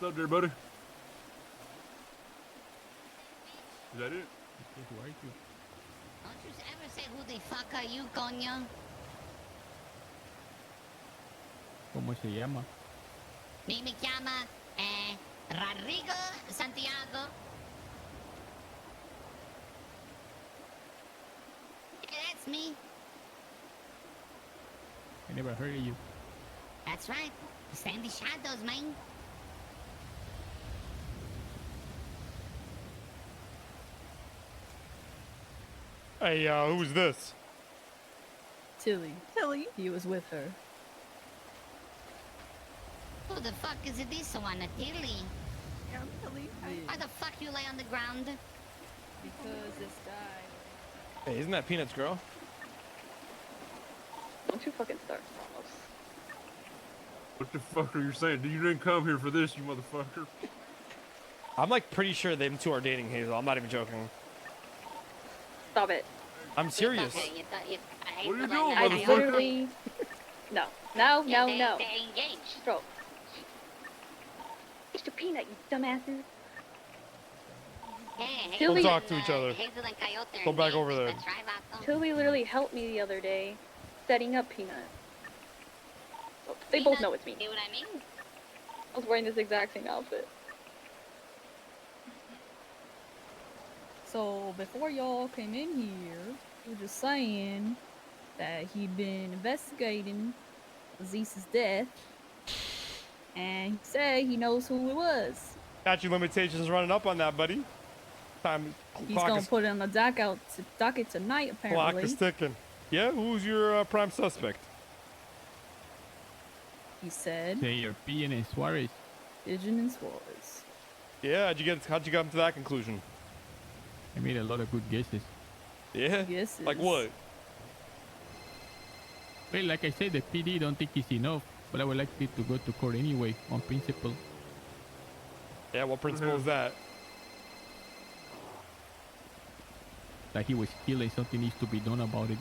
What's up there, buddy? Is that it? Who are you? Don't you ever say who the fuck are you, coño? ¿Cómo se llama? Me llama, Rodrigo Santiago. Yeah, that's me. I never heard of you. That's right. Stay in the shadows, man. Hey, who's this? Tilly. He was with her. Who the fuck is this one, Tilly? Yeah, Tilly. Why the fuck you lay on the ground? Because this guy... Hey, isn't that Peanut's girl? Don't you fucking start, Carlos. What the fuck are you saying? You didn't come here for this, you motherfucker. I'm like pretty sure them two are dating, Hazel. I'm not even joking. Stop it. I'm serious. What are you doing, I motherfucker? literally... No. No, Yeah, no, no. They're engaged. Bro. Mr. Peanut, you dumbasses. Hey, Tilly- Don't talk to each other. Hazel and Cayote are Go back engaged. over there. That's right, vato. Tilly literally helped me the other day setting up Peanut. So they both know it's me. See what I mean? I was wearing this exact same outfit. So, before y'all came in here, we were just saying that he'd been investigating Zeus's death. And he said he knows who it was. Statute limitations running up on that, buddy. Time. He's Clock gonna is, put it on the docket tonight, clock apparently. is ticking. Yeah, who's your prime suspect? He said, Say you're Pigeon and Suarez. Pigeon and Suarez. Yeah, how'd you come to that conclusion? I made a lot of good guesses. Yeah? Guesses. Like what? Well, like I said, the PD don't think it's enough, but I would like it to go to court anyway, on principle. Yeah, what principle is that? That he was killed and something needs to be done about it.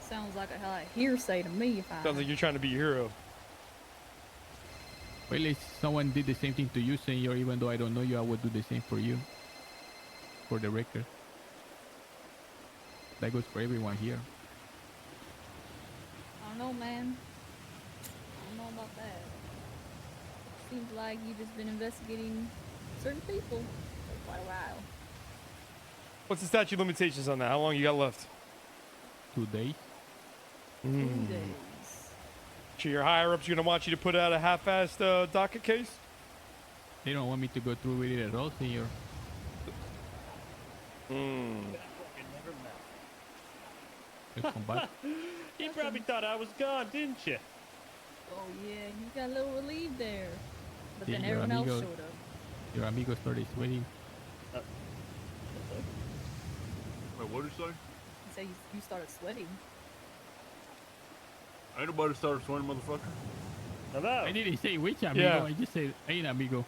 Sounds like a hearsay to me if I... Sounds like you're trying to be a hero. Well, if someone did the same thing to you, senor, even though I don't know you, I would do the same for you. For the record. That goes for everyone here. I don't know, man. I don't know about that. Seems like you've just been investigating certain people for quite a while. What's the statute limitations on that? How long you got left? 2 days. 2 Mm. days. Sure, your higher ups are gonna want you to put out a half-assed docket case? They don't want me to go through with it at all, senor. Hmm. Just come back. You probably thought I was gone, didn't you? Oh yeah, you got a little relieved there. But Yeah, then your everyone else amigo- showed up. Your amigo started sweating. Wait, what did you say? You say you started sweating. Ain't nobody started sweating, motherfucker. Hello. I didn't say which amigo. Yeah. I just said, hey, amigo.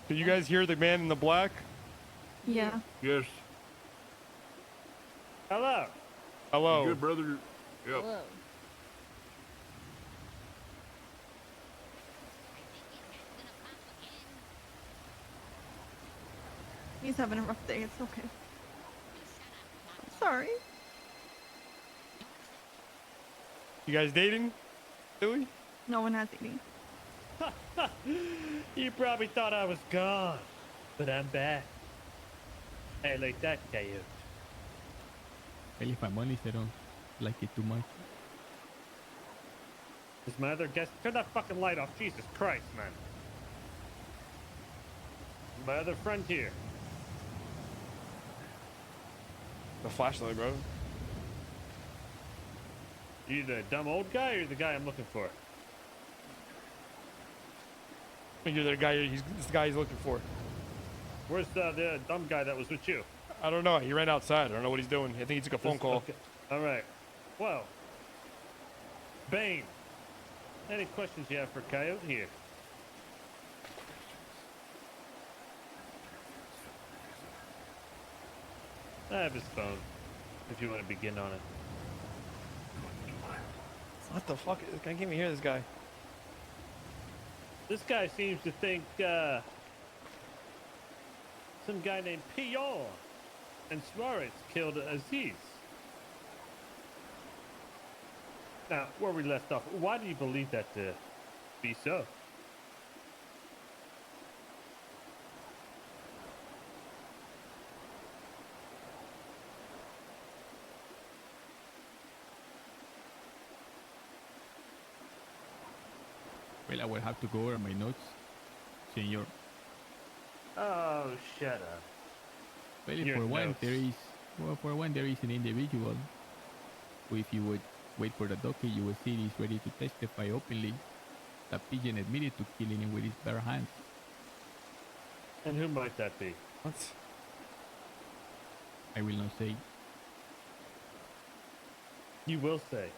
Did you guys hear the man in the black? Yeah. Yes. Hello. Hello. You good, brother? Yep. Whoa. He's having a rough day. It's okay. Sorry. You guys dating? Billy? No one has any. You probably thought I was gone, but I'm back. Hey, like that, Cayote. Well, if I'm honest, I don't like it too much. Is my other guest? Turn that fucking light off. Jesus Christ, man. My other friend here. The flashlight, bro. You the dumb old guy or the guy I'm looking for? You're the guy. This guy he's looking for. Where's the dumb guy that was with you? I don't know. He ran outside. I don't know what he's doing. I think he took a phone call. Okay. All right. Well, Bane. Any questions you have for Coyote here? I have his phone. If you want to begin on it. What the fuck? I can't even hear this guy. This guy seems to think some guy named Pigeon and Suarez killed Aziz. Now, where we left off, why do you believe that to be so? Well, I will have to go over my notes, senor. Oh, shut up. Well, Your for one, notes. there is an individual who, if you would wait for the docket, you will see he's ready to testify openly that Pigeon admitted to killing him with his bare hands. And who might that be? What? I will not say. You will say.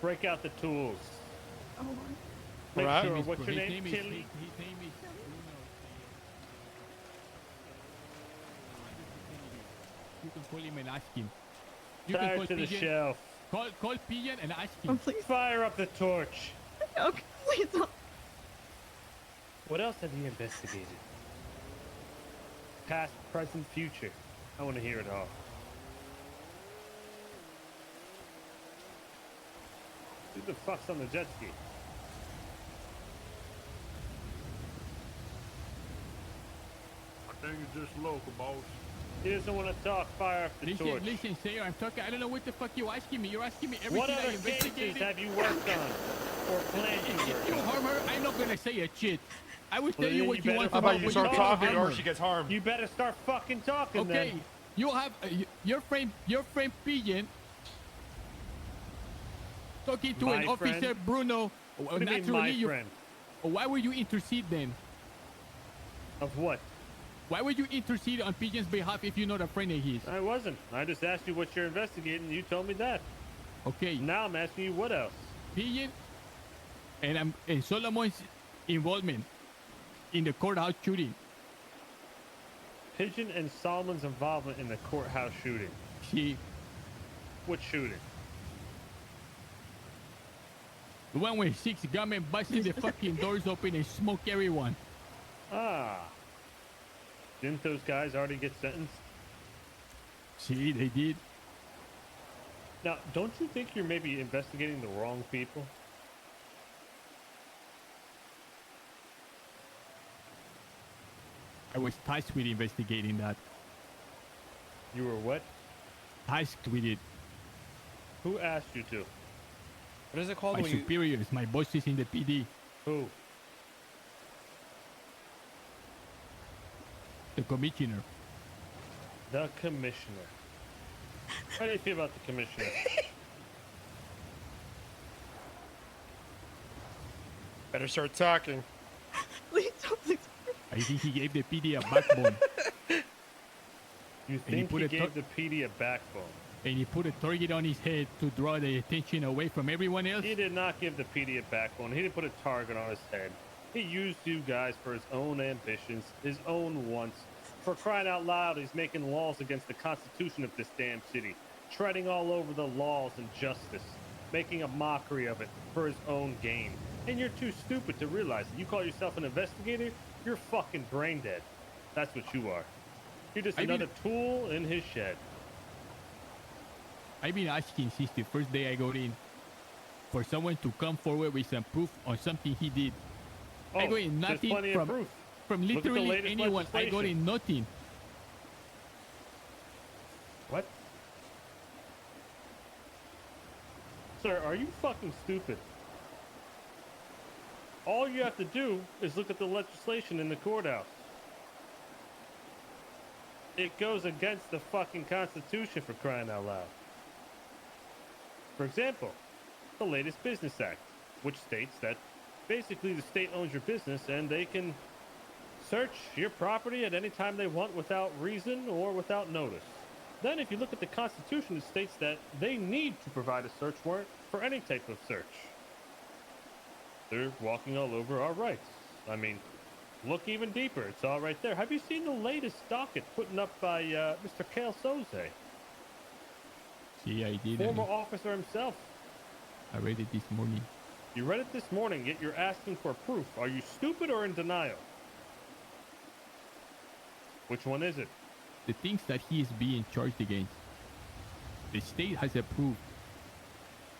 Break out the tools. Oh, Make Right. sure. His What's your his name? is, Tilly? his name is Bruno. You can call him and ask him. You can Fire call to the Pigeon. shelf. Call Pigeon and ask oh, him. please. Fire up the torch. Okay, please don't. What else have you investigated? Past, present, future. I want to hear it all. Who the fuck's on the jet ski? I think it's just local, boss. He doesn't want to talk. Fire up the Listen, torch. listen, sir, I'm talking. I don't know what the fuck you're asking me. You're asking me What everything I other cases investigated. have you worked on or planned to If work you on? harm her, I'm not gonna say a shit. I will tell Well, you then what you you better want to How know. about you but start can't talking harm or her. she gets harmed? You better start fucking talking Okay, then. you have your friend Pigeon talking to My an officer friend? Bruno. What do you mean, Naturally, my you. friend? Why would you intercede then? Of what? Why would you intercede on Pigeon's behalf if you're not a friend of his? I wasn't. I just asked you what you're investigating, and you told me that. Okay, Now I'm asking you what else. Pigeon and Solomon's involvement in the courthouse shooting. Pigeon and Solomon's involvement in the courthouse shooting. See, What shooting? the one where 6 gunmen busted the fucking doors open and smoke everyone. Ah. Didn't those guys already get sentenced? See, they did. Now, don't you think you're maybe investigating the wrong people? I was tasked with investigating that. You were what? Tasked with it. Who asked you to? What is it called My when you... superiors, my bosses in the PD, Who? the commissioner. The commissioner. How do you feel about the commissioner? Better start talking. Please don't. Please. I think he gave the PD a backbone. You he think put he a gave the PD a backbone? And he put a target on his head to draw the attention away from everyone else. He did not give the PD a backbone. He didn't put a target on his head. He used you guys for his own ambitions, his own wants. For crying out loud, he's making laws against the Constitution of this damn city, treading all over the laws and justice, making a mockery of it for his own gain. And you're too stupid to realize it. You call yourself an investigator? You're fucking brain dead. That's what you are. You're just I mean- another tool in his shed. I've been asking since the first day I got in for someone to come forward with some proof on something he did. I got in there's nothing plenty of proof. from Look at the literally latest anyone. I got legislation. in nothing. What? Sir, are you fucking stupid? All you have to do is look at the legislation in the courthouse. It goes against the fucking Constitution, for crying out loud. For example, the latest Business Act, which states that basically the state owns your business and they can search your property at any time they want without reason or without notice. Then if you look at the Constitution, it states that they need to provide a search warrant for any type of search. They're walking all over our rights. I mean, look even deeper. It's all right there. Have you seen the latest docket putting up by Mr. Cayote? See, I did. Former officer himself. I read it this morning. You read it this morning, yet you're asking for proof. Are you stupid or in denial? Which one is it? The things that he is being charged against, the state has approved.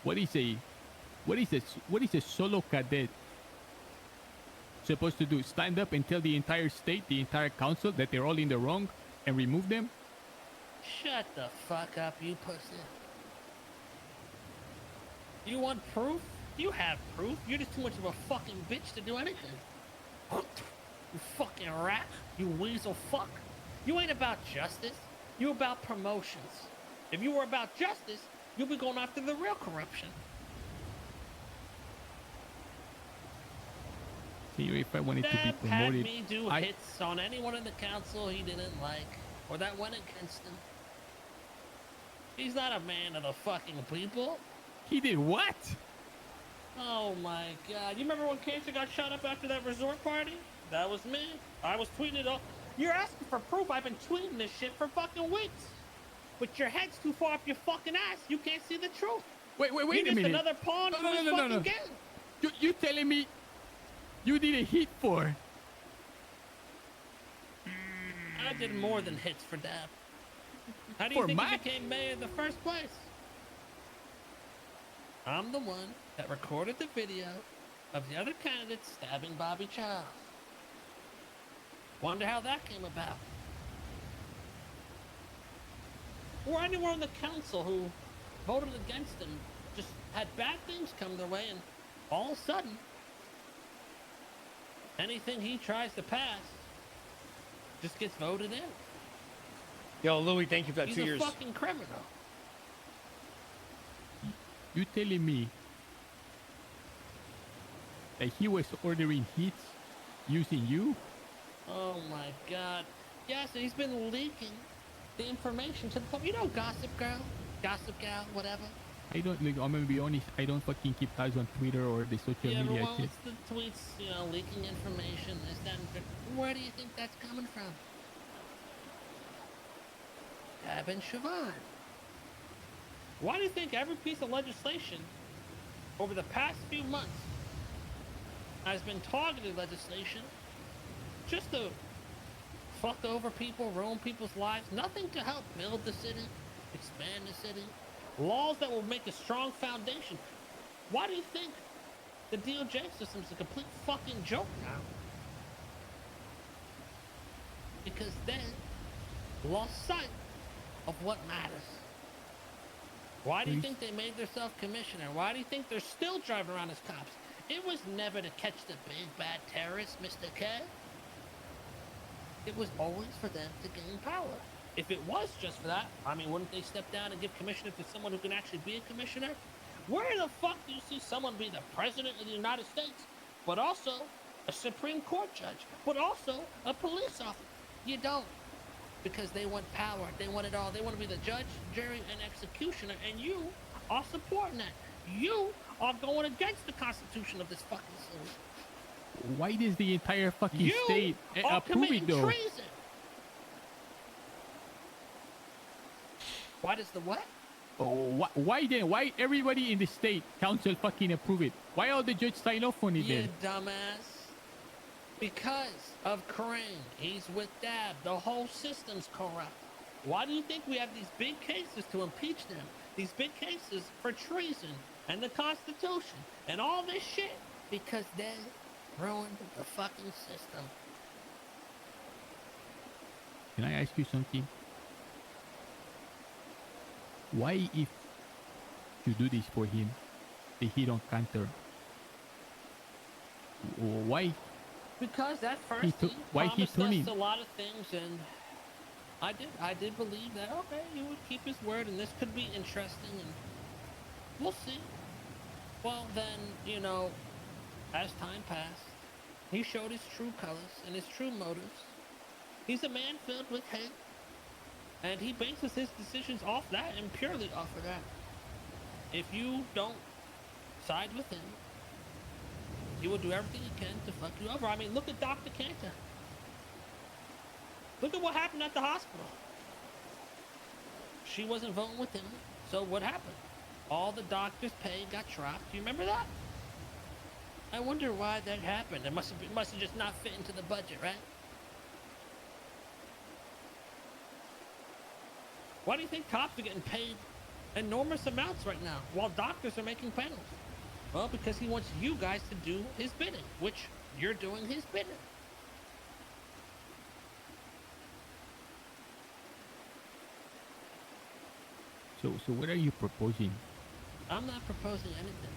What is a solo cadet supposed to do? Stand up and tell the entire state, the entire council, that they're all in the wrong and remove them? Shut the fuck up, you pussy. You want proof? You have proof. You're just too much of a fucking bitch to do anything. You fucking rat. You weasel fuck. You ain't about justice. You about promotions. If you were about justice, you'll be going after the real corruption. See, if I wanted to be Deb had promoted, me do hits on anyone in the council he didn't like or that went against him. He's not a man of the fucking people. he did what? Oh my god. You remember when Cancer got shot up after that resort party? That was me. I was tweeting it all. You're asking for proof. I've been tweeting this shit for fucking weeks. But your head's too far up your fucking ass. You can't see the truth. Wait You're a just minute. another pawn No, in no, this no, no, fucking no. game. You telling me you did a hit for? I did more than hits for Dab. How do you For think Mac? he became mayor in the first place? I'm the one that recorded the video of the other candidates stabbing Bobby Charles. Wonder how that came about. Or anyone on the council who voted against him just had bad things come their way, and all of a sudden, anything he tries to pass just gets voted in. Yo, Louis, thank you for that He's 2 a years. fucking criminal. You telling me that he was ordering hits using you? Oh my god. Yes, he's been leaking the information to the public. You know Gossip Girl? Gossip Gal, whatever. I don't. Like, I'm gonna be honest. I don't fucking keep tabs on Twitter or the social Yeah, media everyone shit. wants the tweets, you know, leaking information, this, that, and that. Where do you think that's coming from? Dab and Siobhan. Why do you think every piece of legislation over the past few months has been targeted legislation just to fuck over people, ruin people's lives? Nothing to help build the city, expand the city. Laws that will make a strong foundation. Why do you think the DOJ system's a complete fucking joke now? Because they lost sight of what matters. Why do you think they made themselves commissioner? Why do you think they're still driving around as cops? It was never to catch the big bad terrorists, Mr. K. It was always for them to gain power. If it was just for that, I mean, wouldn't they step down and give commissioner to someone who can actually be a commissioner? Where the fuck do you see someone be the president of the United States, but also a Supreme Court judge, but also a police officer? You don't. Because they want power. They want it all. They want to be the judge, jury, and executioner, and you are supporting that. You are going against the Constitution of this fucking city. Why does the entire fucking You state are approve it committing though? treason. Why does the what? Oh, why then? Why everybody in the state council fucking approve it? Why all the judges sign off on it You then? dumbass. Because of Crane. He's with Dab. The whole system's corrupt. Why do you think we have these big cases to impeach them? These big cases for treason and the Constitution and all this shit? Because they ruined the fucking system. Can I ask you something? Why, if you do this for him, the hit on Cantor? Why? Because that first He he took- why he promised turning? us a lot of things, and I did believe that, okay, he would keep his word, and this could be interesting, and we'll see. Well, then, you know, as time passed, he showed his true colors and his true motives. He's a man filled with hate, and he bases his decisions off that and purely off of that. If you don't side with him, he will do everything he can to fuck you over. I mean, look at Dr. Cantor. Look at what happened at the hospital. She wasn't voting with him, so what happened? all the doctors' pay got dropped. Do you remember that? I wonder why that happened. It must have just not fit into the budget, right? Why do you think cops are getting paid enormous amounts right now while doctors are making pennies? Well, because he wants you guys to do his bidding, which you're doing his bidding. So what are you proposing? I'm not proposing anything.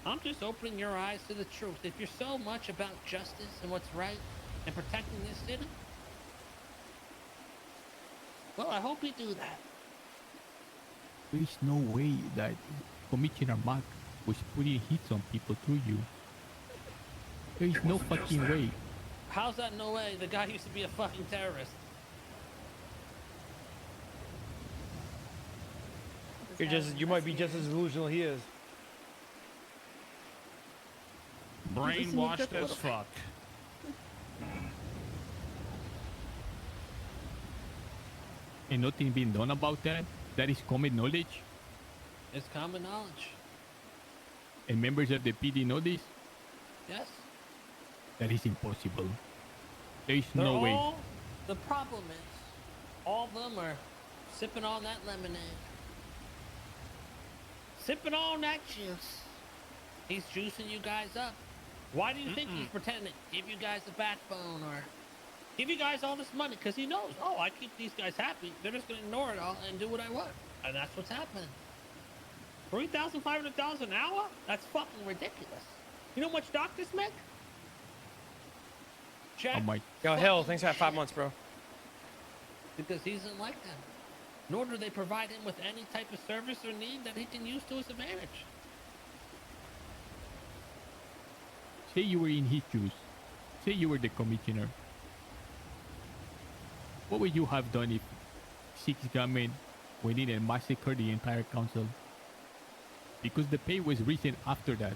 I'm just opening your eyes to the truth. If you're so much about justice and what's right and protecting this city, well, I hope you do that. There is no way that Commissioner Mack was putting hits on people through you. There is no fucking way. How's that no way? The guy used to be a fucking terrorist. You might be just as delusional he is. Brainwashed as fuck. And nothing being done about that? That is common knowledge? It's common knowledge. And members of the PD know this? Yes. That is impossible. There is They're no way. all, the problem is, all of them are sipping on that lemonade. Sipping on that juice. He's juicing you guys up. Why do you think he's pretending to give you guys a backbone or give you guys all this money? Because he knows, oh, I keep these guys happy. They're just going to ignore it all and do what I want. And that's what's happening. $3,500 an hour? That's fucking ridiculous. You know how much doctors make? Jack, Oh my. Yo, Hill, thanks for that 5 months, bro. because he isn't like them. Nor do they provide him with any type of service or need that he can use to his advantage. Say you were in his shoes. Say you were the commissioner. What would you have done if 6 gunmen went in and massacred the entire council? Because the pay was risen after that.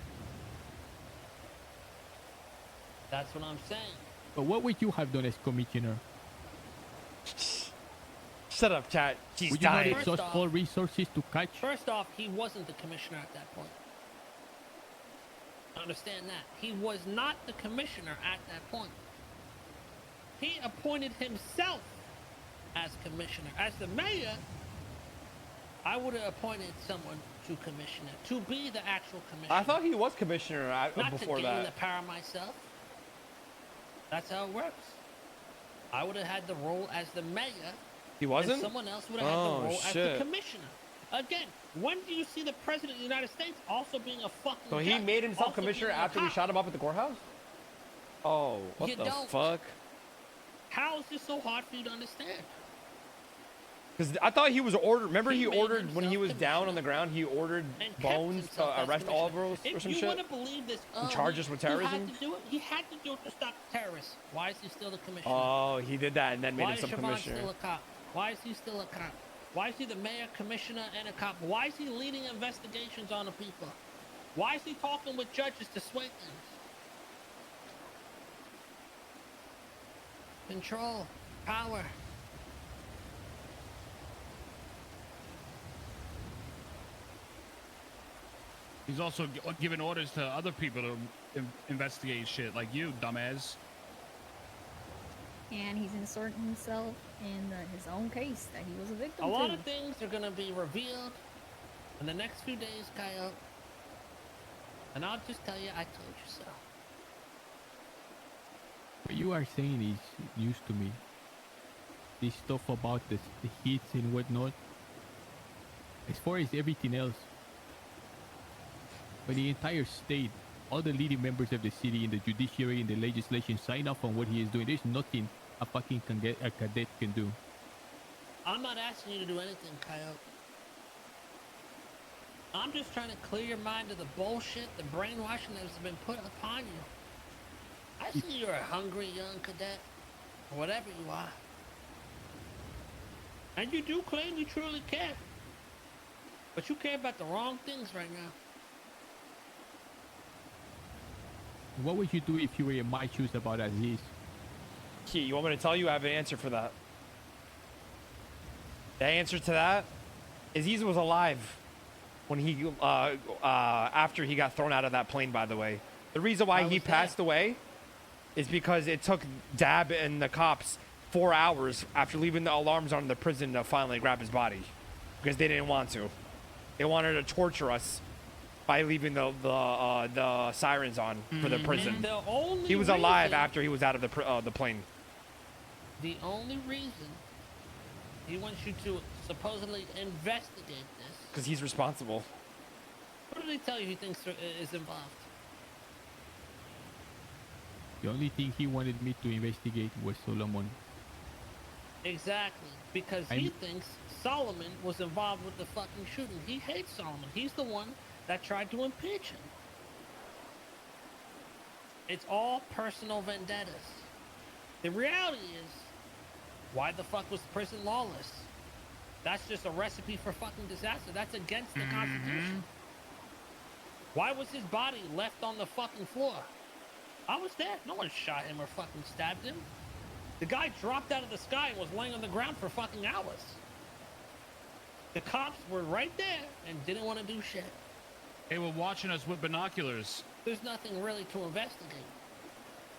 That's what I'm saying. But what would you have done as commissioner? Shut up, chat. She's Would you not dying. exhaust First off- all resources to catch? First off, he wasn't the commissioner at that point. Understand that. He was not the commissioner at that point. He appointed himself as commissioner. As the mayor, I would have appointed someone to commissioner, to be the actual commissioner. I thought he was commissioner Not before to gain that. the power myself. That's how it works. I would have had the role as the mayor. He And wasn't? someone else would have had Oh, the role as shit. the commissioner. Again, when do you see the president of the United States also being a fucking So he judge, made himself also commissioner being a after we cop? shot him up at the courthouse? Oh, what You the don't. fuck? How is this so hard for you to understand? Because I thought he was ordered. Remember, He he made ordered when he himself was down on the commissioner. ground. He ordered And kept Bones himself to as arrest all of commissioner. us or If some you shit. want to believe this, charge us with terrorism? He had to do it. He had to do it to stop terrorists. Why is he still the commissioner? Oh, he did that and then made Why is himself Siobhan commissioner. still a cop? Why is he still a cop? Why is he the mayor, commissioner, and a cop? Why is he leading investigations on the people? Why is he talking with judges to sway things? Control, power. He's also giving orders to other people to investigate shit, like you, dumbass. And he's inserting himself in his own case that he was a victim A lot to. of things are going to be revealed in the next few days, Coyote. And I'll just tell you, I told you so. What you are saying is news to me. This stuff about the hits and whatnot. As far as everything else, when the entire state, all the leading members of the city in the judiciary and the legislation sign off on what he is doing, there's nothing a fucking cadet can do. I'm not asking you to do anything, Coyote. I'm just trying to clear your mind of the bullshit, the brainwashing that has been put upon you. I see you're a hungry young cadet, or whatever you are. And you do claim you truly care. But you care about the wrong things right now. What would you do if you were in my shoes about Aziz? Key, you want me to tell you? I have an answer for that. The answer to that is Aziz was alive. when he after he got thrown out of that plane. By the way, the reason why I he was there. passed away is because it took Dab and the cops 4 hours after leaving the alarms on in the prison to finally grab his body, because they didn't want to. They wanted to torture us by leaving the sirens on for the prison. And the only He was alive reason- after he was out of the plane. The only reason he wants you to supposedly investigate this. Because he's responsible. What did he tell you he thinks is involved? The only thing he wanted me to investigate was Solomon. Exactly, because he thinks Solomon was involved with the fucking shooting. He hates Solomon. He's the one that tried to impeach him. It's all personal vendettas. The reality is, why the fuck was prison lawless? That's just a recipe for fucking disaster. That's against the Constitution. Why was his body left on the fucking floor? I was there. No one shot him or fucking stabbed him. The guy dropped out of the sky and was laying on the ground for fucking hours. The cops were right there and didn't want to do shit. They were watching us with binoculars. There's nothing really to investigate.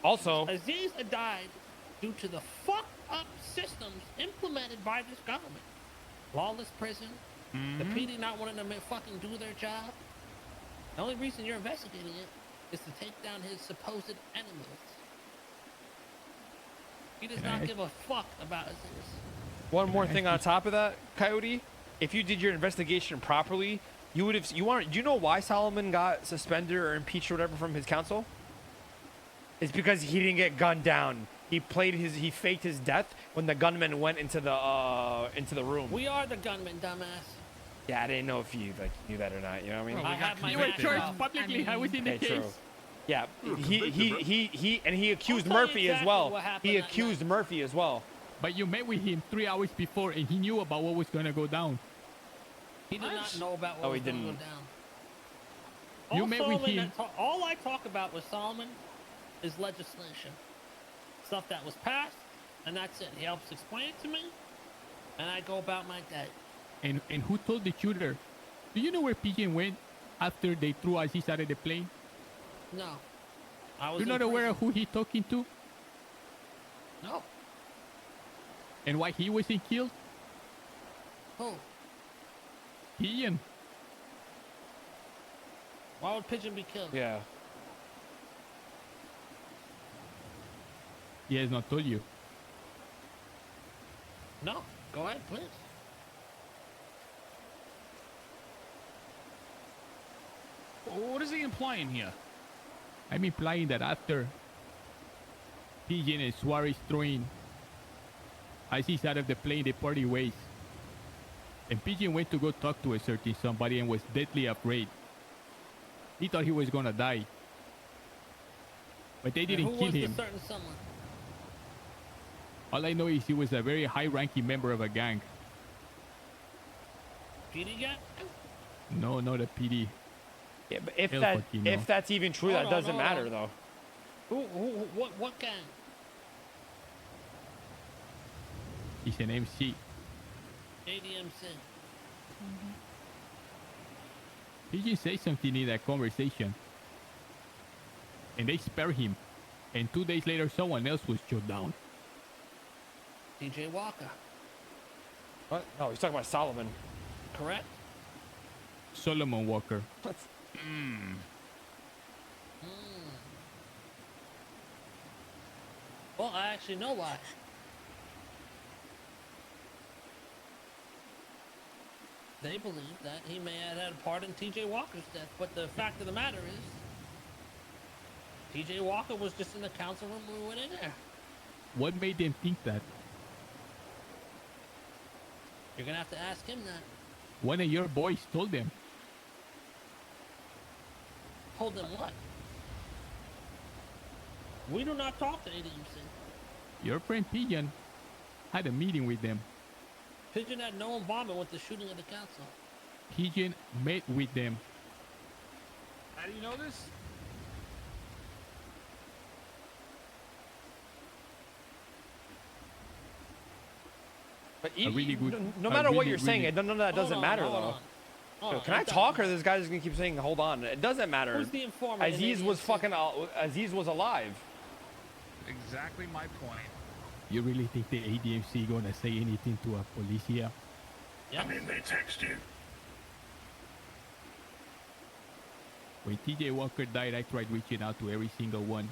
Also, Aziz died due to the fucked up systems implemented by this government. Lawless prison, the PD not wanting to fucking do their job. The only reason you're investigating it is to take down his supposed enemies. He does not give a fuck about Aziz. one more thing on top of that, Coyote. If you did your investigation properly, you would have. Do you know why Solomon got suspended or impeached or whatever from his council? It's because he didn't get gunned down. He faked his death when the gunman went into the room. We are the gunmen, dumbass. Yeah, I didn't know if you knew that or not. You know what I mean? Well, I we got have my You were convicted. mask charged off. publicly. I was in the Okay, case. true. Yeah, he accused I'll tell you Murphy as exactly well. what happened He that accused night. Murphy as well. But you met with him 3 hours before, and he knew about what was gonna go down. He did not know about what Oh, he was going to go didn't. down. You All met with Solomon him. all I talk about with Solomon is legislation. Stuff that was passed, and that's it. He helps explain it to me, and I go about my day. And who told the shooter? Do you know where Pigeon went after they threw Aziz out of the plane? No. I was You're in not aware prison. of who he talking to No. and why he wasn't killed? Who? Pigeon. Why would Pigeon be killed? Yeah. He has not told you. No. Go ahead, please. What is he implying here? I'm implying that after Pigeon and Suarez throwing Aziz out of the plane, they party ways. And Pigeon went to go talk to a certain somebody and was deadly afraid. He thought he was gonna die. But they And didn't who kill was him. the certain someone? All I know is he was a very high-ranking member of a gang. PD guy? No, not a PD. Yeah, but if He'll that fucking know. if that's even true, Hold that on, doesn't hold matter on. though. What gang? He's an MC. ADMC. Pigeon said something in that conversation. And they spared him. And 2 days later, someone else was shot down. DJ Walker. What? No, he's talking about Solomon. Correct? Solomon Walker. Well, I actually know why. They believe that he may have had a part in TJ Walker's death, but the fact of the matter is, TJ Walker was just in the council room when we went in there. What made them think that? You're gonna have to ask him that. One of your boys told them. Told them what? We do not talk to ADMC. Your friend Pigeon had a meeting with them. Pigeon had no involvement with the shooting of the council. Pigeon met with them. How do you know this? But A really good- no a matter what really, you're saying, really- none of that doesn't Hold on, matter hold though. on. Oh, Can I talk, or this guy's gonna keep saying, "Hold on"? It doesn't matter. Who's the informant? in Aziz was ADMC? fucking. Aziz was alive. Exactly my point. You really think the ADMC gonna say anything to a police here? Yes. they text you. When TJ Walker died, I tried reaching out to every single one.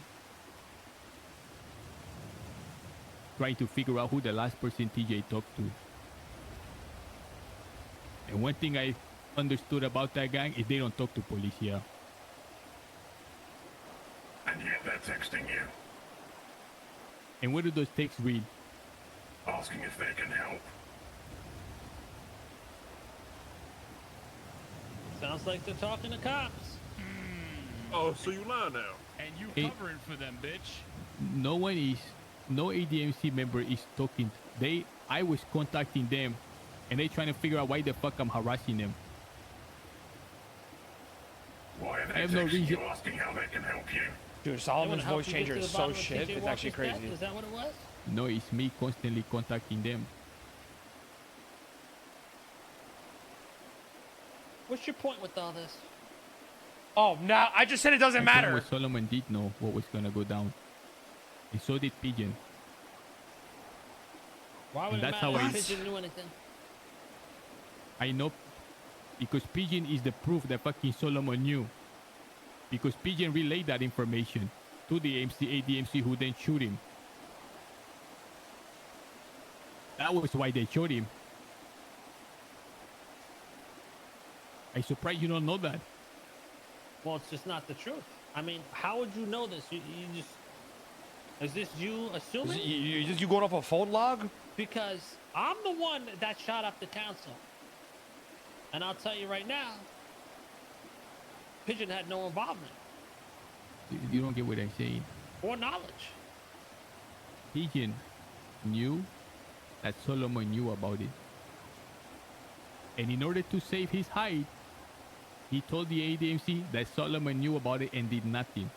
Trying to figure out who the last person TJ talked to. And one thing I understood about that gang is they don't talk to police here. And yet they're texting you, And what do those texts read? asking if they can help. Sounds like they're talking to cops. Oh, so you lie now? And you Hey. covering for them, bitch. No ADMC member is talking. I was contacting them, and they trying to figure out why the fuck I'm harassing them. Why are they I have no texting reason. you asking how they can help you? Dude, They Solomon's wanna help voice you get changer to is the so bottom of shit. TJ It's actually Walker's death? crazy. Is that what it was? No, it's me constantly contacting them. What's your point with all this? Oh, now I just said it doesn't My point matter. was Solomon did know what was gonna go down, and so did Pigeon. Why would And it that's matter how if I- Pigeon knew anything? I know because Pigeon is the proof that fucking Solomon knew. Because Pigeon relayed that information to the ADMC who then shoot him. That was why they shot him. I'm surprised you don't know that. Well, it's just not the truth. I mean, how would you know this? You just... Is this you assuming? You going off a phone log? Because I'm the one that shot up the council. And I'll tell you right now, Pigeon had no involvement You don't get what I'm saying. or knowledge. Pigeon knew that Solomon knew about it. And in order to save his hide, he told the ADMC that Solomon knew about it and did nothing.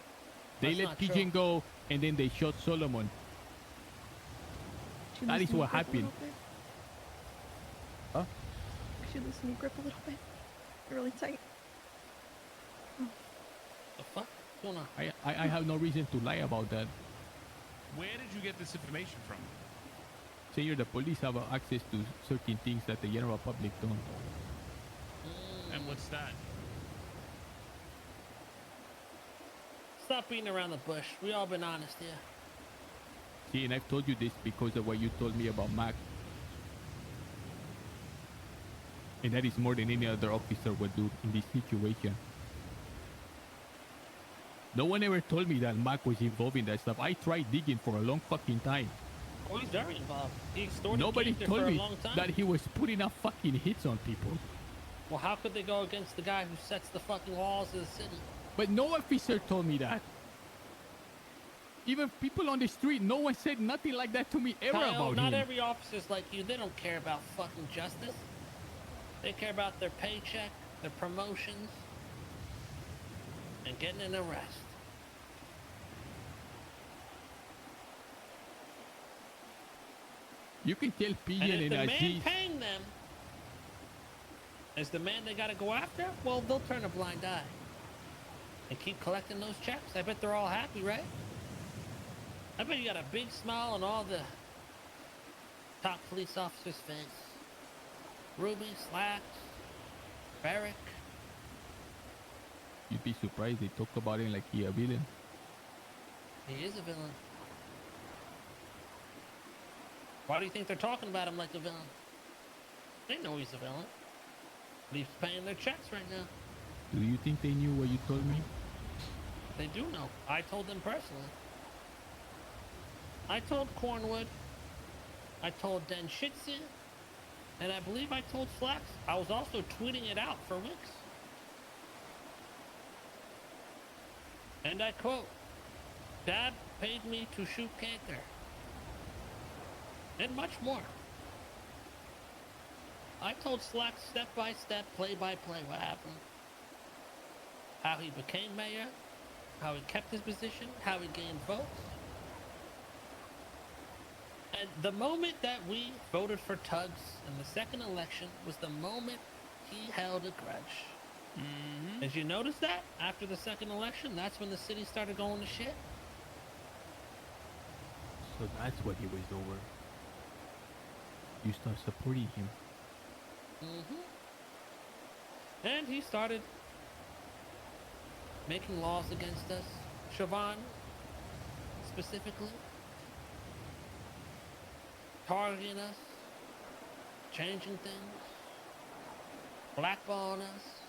They That's let not Pigeon go, and then they shot Solomon. Should That loosen is what your grip a happened. little bit. Huh? Should loosen your grip a little bit. You're really tight. The fuck? What's going on? I have no reason to lie about that. Where did you get this information from? Senior, the police have access to certain things that the general public don't. And what's that? Stop beating around the bush. We all been honest here. See, and I've told you this because of what you told me about Mac. And that is more than any other officer would do in this situation. No one ever told me that Mac was involved in that stuff. I tried digging for a long fucking time. Oh, he's very involved. He extorted Nobody Gaither told for a me long time. that he was putting up fucking hits on people. Well, how could they go against the guy who sets the fucking walls of the city? But no officer told me that. Even people on the street, no one said nothing like that to me ever Kyle, about not him. every officer's like you. They don't care about fucking justice. They care about their paycheck, their promotions, and getting an arrest. You can tell And Pigeon if and the man Aziz. paying them is the man they gotta go after, well, they'll turn a blind eye and keep collecting those checks. I bet they're all happy, right? I bet you got a big smile on all the top police officers' face. Ruby, Slacks, Barrick. You'd be surprised they talk about him like he a villain. He is a villain. Why do you think they're talking about him like a villain? They know he's a villain. But he's paying their checks right now. Do you think they knew what you told me? They do know. I told them personally. I told Cornwood. I told Den Shitsi. And I believe I told Slacks. I was also tweeting it out for Wix. And I quote, Dad paid me to shoot Gaither. And much more. I told Slacks step by step, play by play what happened. How he became mayor, how he kept his position, how he gained votes. And the moment that we voted for Tugs in the second election was the moment he held a grudge. Mm-hmm. Did you notice that? After the second election, that's when the city started going to shit. So that's what he was over. You start supporting him. And he started making laws against us. Siobhan, specifically. Targeting us. Changing things. Blackballing us.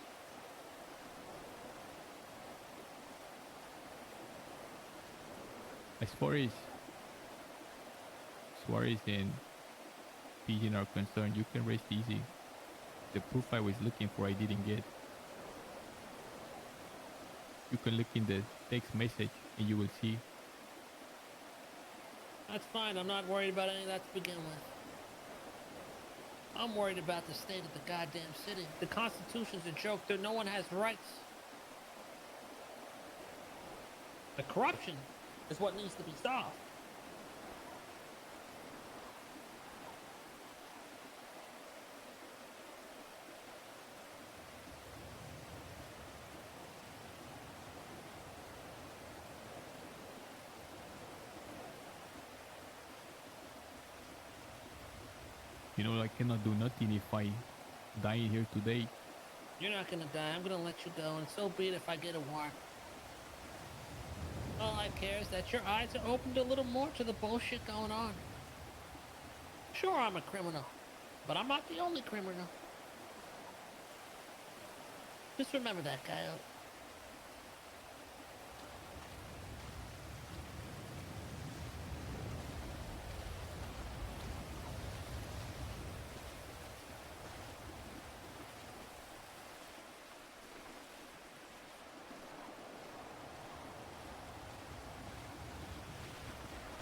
As far as Suarez and Pigeon are concerned, you can rest easy. The proof I was looking for, I didn't get. You can look in the text message and you will see. That's fine. I'm not worried about any of that to begin with. I'm worried about the state of the goddamn city. The Constitution's a joke. There, no one has rights. The corruption is what needs to be solved. You know, I cannot do nothing if I die here today. You're not gonna die. I'm gonna let you go, and so be it if I get a warrant. All I care is that your eyes are opened a little more to the bullshit going on. Sure, I'm a criminal, but I'm not the only criminal. Just remember that, Coyote.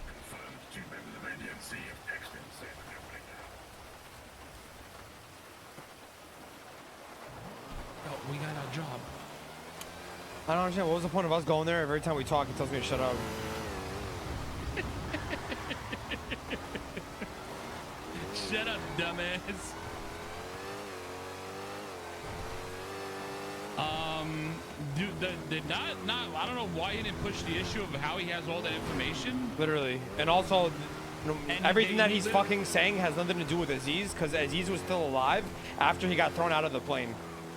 Confirmed 2 members of ADMC have texted and said that they're running now. Oh, we got our job. I don't understand. What was the point of us going there? Every time we talk, he tells me to shut up. Shut up, dumbass. Did not I don't know why he didn't push the issue of how he has all that information. Literally. And also, you know, And everything that he he's lit- fucking saying has nothing to do with Aziz, because Aziz was still alive after he got thrown out of the plane.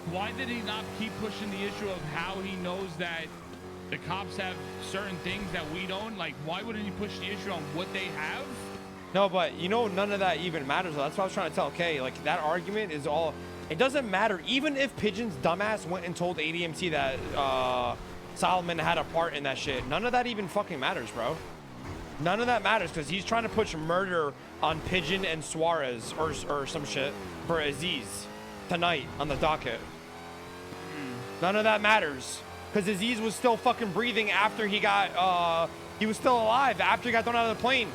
Why did he not keep pushing the issue of how he knows that the cops have certain things that we don't? Like, why wouldn't he push the issue on what they have? No, but you know, none of that even matters. That's what I was trying to tell Kay. Like, that argument is all... It doesn't matter. Even if Pigeon's dumbass went and told ADMC that Solomon had a part in that shit, none of that even fucking matters, bro. None of that matters, because he's trying to push murder on Pigeon and Suarez or some shit for Aziz tonight on the docket. None of that matters, because Aziz was still fucking breathing after he got, he was still alive after he got thrown out of the plane.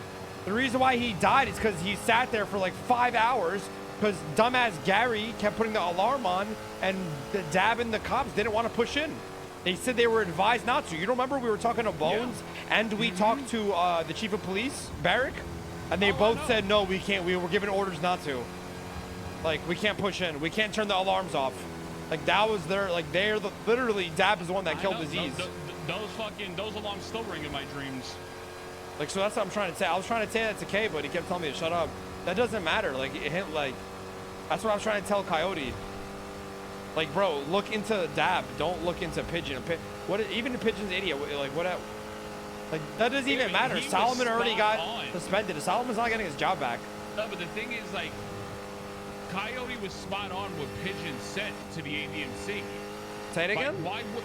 The reason why he died is because he sat there for like 5 hours because dumbass Gary kept putting the alarm on and the Dab and the cops didn't want to push in. They said they were advised not to. You don't remember we were talking to Bones and we talked to the chief of police, Barrick, and they both said, no, we can't. We were given orders not to. Like, we can't push in. We can't turn the alarms off. Like, that was their, like, they're the, literally, Dab is the one that killed Aziz. Those alarms still ring in my dreams. Like, so that's what I'm trying to say. I was trying to say that to Kay, but he kept telling me to shut up. That doesn't matter. Like, that's what I was trying to tell Coyote. Like, bro, look into Dab. Don't look into Pigeon. Even the Pigeon's idiot. Like, what? Like, that doesn't even matter. Solomon already got suspended. Solomon's not getting his job back. No, but the thing is, like, Coyote was spot on what Pigeon said to the ADMC. Say it again? Like, why would...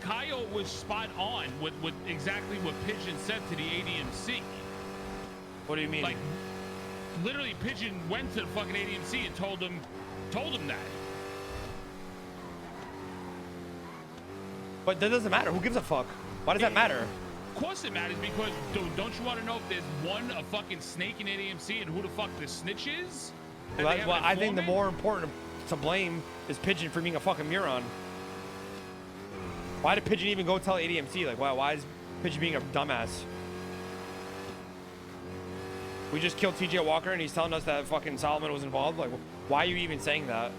Coyote was spot on with exactly what Pigeon said to the ADMC. What do you mean? Like, literally, Pigeon went to the fucking ADMC and told him that. But that doesn't matter. Who gives a fuck? Why does that matter? Of course it matters, because don't you want to know if there's a fucking snake in ADMC and who the fuck the snitch is? Well, I think the more important to blame is Pigeon for being a fucking moron. Why did Pigeon even go tell ADMC? Like, why is Pigeon being a dumbass? We just killed TJ Walker and he's telling us that fucking Solomon was involved? Like, why are you even saying that?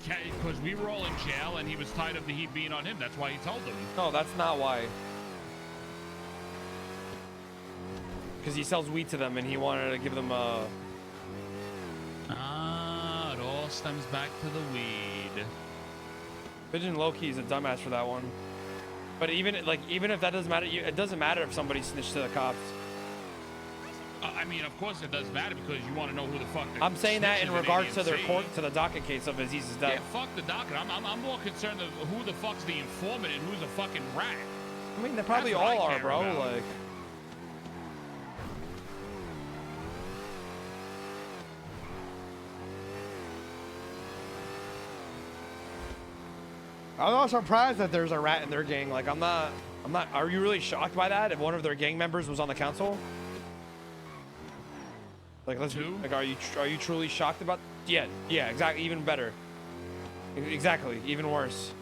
Because we were all in jail and he was tired of the heat being on him. That's why he told them. No, that's not why. Because he sells weed to them and he wanted to give them a... Ah, it all stems back to the weed. Pigeon low-key is a dumbass for that one. But even if that doesn't matter, it doesn't matter if somebody snitched to the cops. I mean, of course it does matter because you want to know who the fuck. I'm saying that in regards to their court, to the docket case of Aziz's death. Yeah, fuck the docket. I'm more concerned of who the fuck's the informant and who's a fucking rat. I mean, they probably all are, bro. Like. I'm not surprised that there's a rat in their gang. Like, I'm not. Are you really shocked by that? If one of their gang members was on the council? Like, are you truly shocked about? Yeah, exactly. Even better. Exactly. Even worse.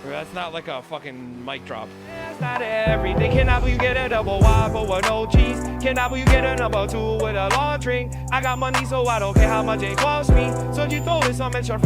That's not like a fucking mic drop. That's not everything. Cannot believe you get a double waffle with no cheese. Cannot believe you get a number 2 with a long drink. I got money, so I don't care how much it costs me. So you throw this on your